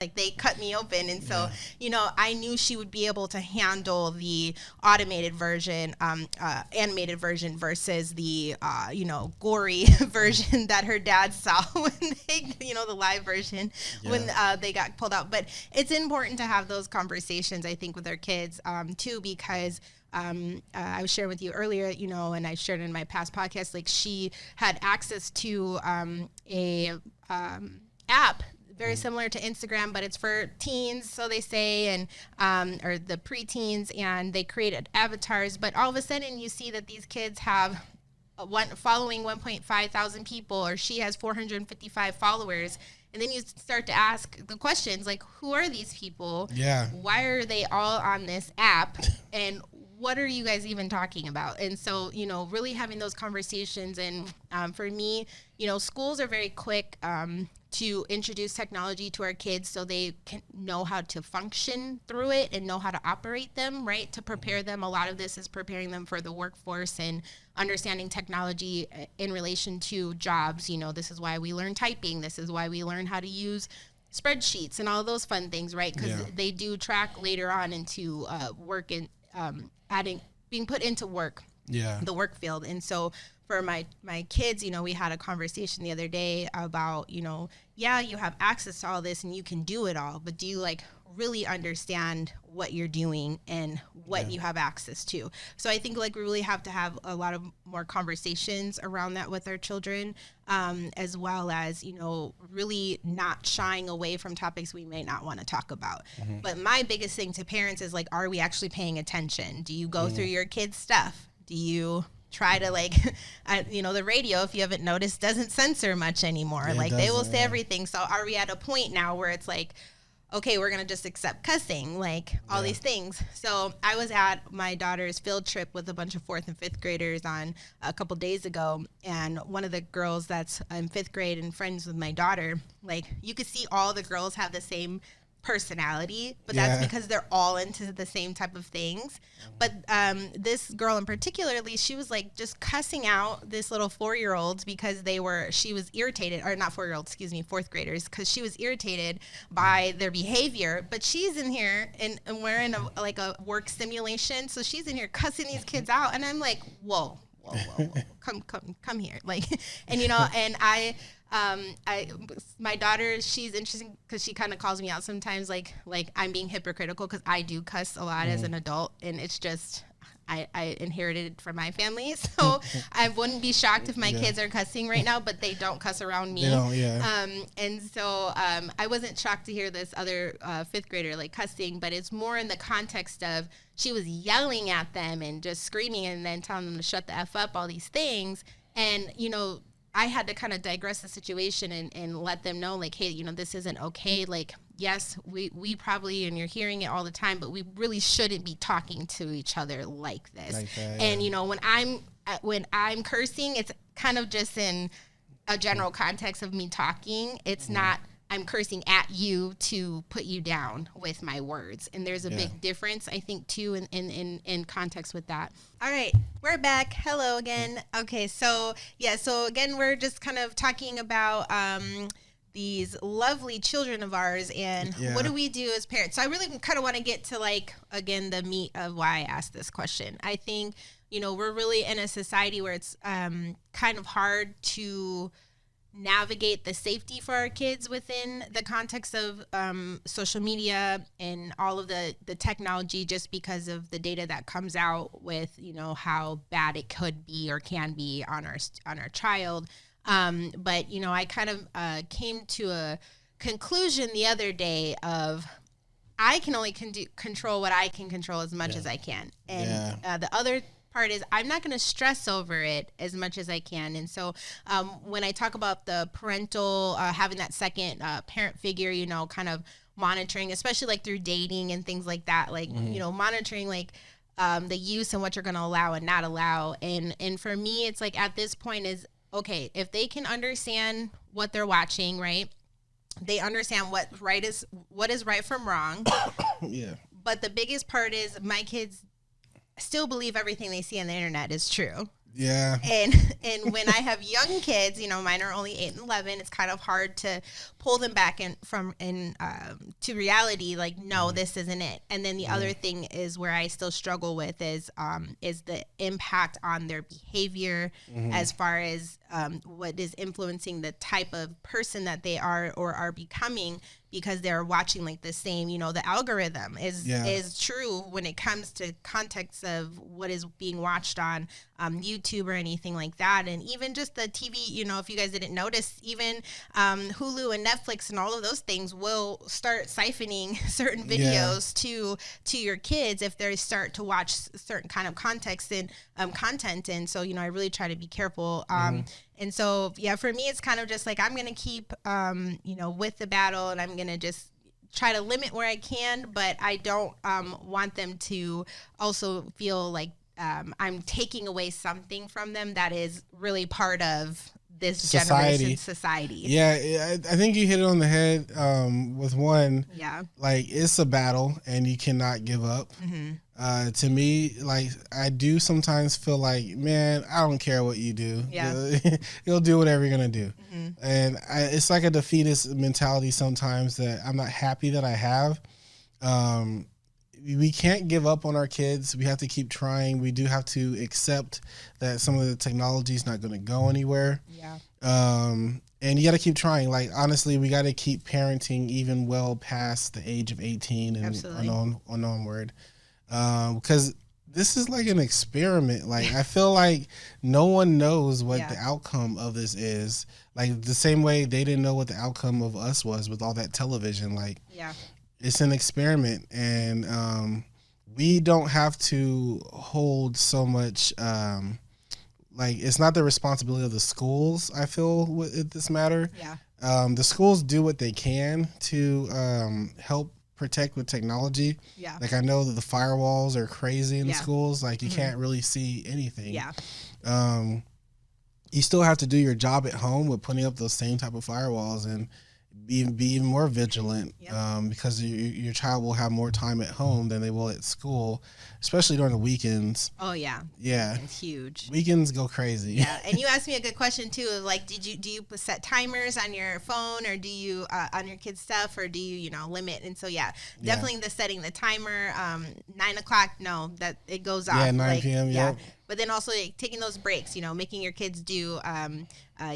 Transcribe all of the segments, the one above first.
like they cut me open. And so, I knew she would be able to handle the automated version, animated version versus the, gory version that her dad saw when they, the live version when they got pulled out. But it's important to have those conversations, I think, with our kids, too, because I was sharing with you earlier, and I shared in my past podcast, like she had access to a app very similar to Instagram, but it's for teens, so they say, and or the preteens, and they created avatars. But all of a sudden, you see that these kids have following 1.5 thousand people, or she has 455 followers. And then you start to ask the questions like, who are these people? Yeah. Why are they all on this app? And what are you guys even talking about? And so, really having those conversations. And for me, schools are very quick to introduce technology to our kids so they can know how to function through it and know how to operate them, right? To prepare them. A lot of this is preparing them for the workforce and understanding technology in relation to jobs. This is why we learn typing. This is why we learn how to use spreadsheets and all those fun things, right? Because they do track later on into work and being put into work, the work field. And so for my kids, we had a conversation the other day about, you have access to all this and you can do it all, but do you really understand what you're doing and what you have access to? So I think we really have to have a lot of more conversations around that with our children, as well as, really not shying away from topics we may not want to talk about. But my biggest thing to parents is are we actually paying attention? Do you go through your kids' stuff? Do you try to the radio, if you haven't noticed, doesn't censor much anymore. They will say everything. So are we at a point now where it's okay, we're going to just accept cussing, all these things. So I was at my daughter's field trip with a bunch of 4th and 5th graders on a couple days ago. And one of the girls that's in 5th grade and friends with my daughter, you could see all the girls have the same personality, but that's because they're all into the same type of things. But this girl in particularly, she was just cussing out this little 4-year-old because she was irritated, or not 4-year-old, excuse me, 4th graders, because she was irritated by their behavior. But she's in here and we're in a work simulation, so she's in here cussing these kids out, and I'm like, whoa, come here, and and my daughter, she's interesting because she kind of calls me out sometimes, like I'm being hypocritical because I do cuss a lot as an adult, and it's just I inherited it from my family, so I wouldn't be shocked if my kids are cussing right now, but they don't cuss around me. And so I wasn't shocked to hear this other 5th grader cussing, but it's more in the context of she was yelling at them and just screaming and then telling them to shut the F up, all these things. And, I had to kind of digress the situation and let them know, hey, this isn't okay. Yes, we probably, and you're hearing it all the time, but we really shouldn't be talking to each other like this. And, when I'm cursing, it's kind of just in a general context of me talking. It's not, I'm cursing at you to put you down with my words. And there's a big difference, I think, too, in context with that. All right, we're back. Hello again. Okay, so again, we're just kind of talking about these lovely children of ours and what do we do as parents. So I really kind of want to get to again, the meat of why I asked this question. I think, we're really in a society where it's kind of hard to navigate the safety for our kids within the context of social media and all of the technology, just because of the data that comes out with, how bad it could be or can be on our child. But, I kind of came to a conclusion the other day of I can only control what I can control as much as I can. And the other part is I'm not going to stress over it as much as I can. And so when I talk about the parental, having that second parent figure, kind of monitoring, especially through dating and things like that, monitoring the use and what you're going to allow and not allow. And for me, it's at this point is, okay, if they can understand what they're watching, right? They understand what is right from wrong. But the biggest part is my kids still believe everything they see on the internet is true. Yeah. And when I have young kids, mine are only 8 and 11. It's kind of hard to pull them back to reality. Like, no, this isn't it. And then the other thing is where I still struggle with is the impact on their behavior, as far as what is influencing the type of person that they are or are becoming, because they're watching like the same, the algorithm is true when it comes to context of what is being watched on YouTube or anything like that. And even just the TV, if you guys didn't notice, even Hulu and Netflix and all of those things will start siphoning certain videos to your kids if they start to watch certain kind of context and content. And so, I really try to be careful. And so, for me, it's kind of just like, I'm going to keep, with the battle, and I'm going to just try to limit where I can, but I don't want them to also feel like I'm taking away something from them that is really part of this generation's society. Yeah, I think you hit it on the head with one. Yeah. Like, it's a battle, and you cannot give up. To me, like, I do sometimes feel like, man, I don't care what you do. Yeah. You'll do whatever you're going to do. And it's like a defeatist mentality sometimes that I'm not happy that I have. We can't give up on our kids. We have to keep trying. We do have to accept that some of the technology is not going to go anywhere. Yeah. And you got to keep trying. Like, honestly, we got to keep parenting even well past the age of 18 and onward. Because this is like an experiment. Like, I feel like no one knows what the outcome of this is. Like, the same way they didn't know what the outcome of us was with all that television. Like, it's an experiment, and we don't have to hold so much. Like, it's not the responsibility of the schools, I feel, with this matter. Yeah. The schools do what they can to help protect with technology. Yeah. Like, I know that the firewalls are crazy in the schools. Like, you can't really see anything. Yeah. You still have to do your job at home with putting up those same type of firewalls and be even more vigilant, because your child will have more time at home than they will at school, especially during the weekends. Oh yeah. Yeah. It's huge. Weekends go crazy. Yeah. And you asked me a good question too, of like, do you set timers on your phone, or do you on your kids' stuff, or do you limit? And so definitely the setting the timer, 9:00. No, that it goes off. Yeah, 9 p.m. Yeah. But then also taking those breaks, making your kids do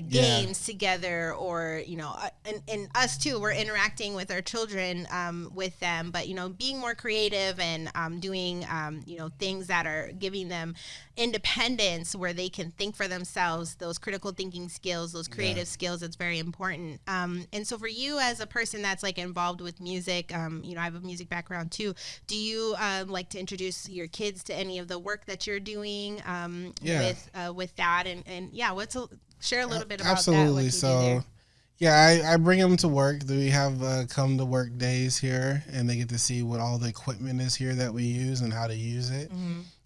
games together, or and us too. We're interacting with our children with them, but being more creative and doing things that are giving them independence, where they can think for themselves. Those critical thinking skills, those creative skills, it's very important. And so for you as a person that's like involved with music, I have a music background too. Do you like to introduce your kids to any of the work that you're doing with that? And share a little bit about absolutely. that. Absolutely. So, I bring them to work. We have come to work days here, and they get to see what all the equipment is here that we use and how to use it.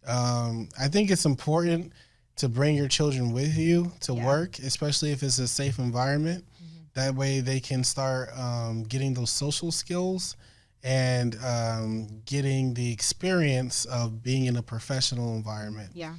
I think it's important to bring your children with you to work, especially if it's a safe environment. That way they can start getting those social skills and getting the experience of being in a professional environment. Yeah.